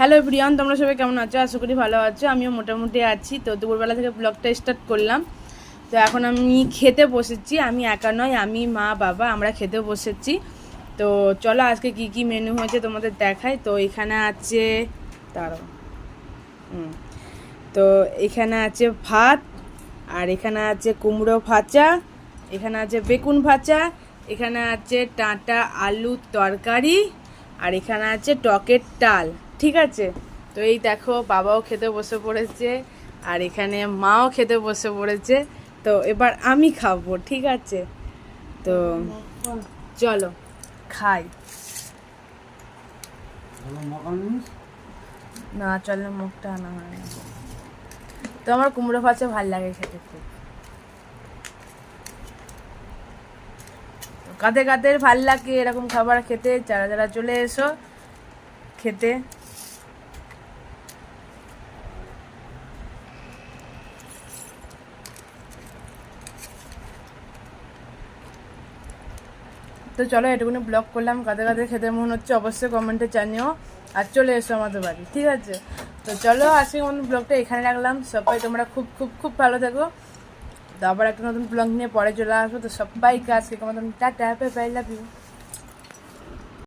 Hello Priyan, তোমরা সবাই কেমন আছো? আশা করি ভালো আছো। আমিও মোটামুটি আছি। তো দুপুরবেলা থেকে ব্লগটা স্টার্ট করলাম। তো এখন আমি খেতে বসেছি। আমি একা নয়, আমি মা বাবা আমরা খেতে বসেছি। তো চলো আজকে কি কি মেনু হয়েছে তোমাদের দেখাই। তো এখানে আছে দাঁড়াও তো এখানে আছে ভাত, আর এখানে আছে কুমড়ো ভাজা, এখানে আছে বেগুন ভাজা, এখানে আছে টাটা আলুর তরকারি, আর এখানে আছে টকের ডাল। ঠিক আছে, তো এই দেখো বাবাও খেতে বসে পড়েছে, আর এখানে মাও খেতে বসে পড়েছে। তো এবার আমি খাবো। ঠিক আছে, তো চলো খাই। না চলো, মুখটা আনা হয় না। তো আমার কুমড়ো ভাজা ভাল লাগে খেতে খুব। কাদের কাদের ভাল লাগে এরকম খাবার খেতে, যারা যারা চলে এসো খেতে। তো চলো এটুকুনি ব্লগ করলাম। কাদের কাদের খেতে মন হচ্ছে অবশ্যই কমেন্টে জানিও, আর চলে এসো আমাদের বাড়ি। ঠিক আছে, তো চলো আজকে আমাদের ব্লগটা এখানে রাখলাম। সবাই তোমরা খুব খুব খুব ভালো থেকো। তো আবার একটা নতুন ব্লগ নিয়ে পরে চলে আসবো। তো সবাইকে আজকে তোমাদের tata, bye bye, love you.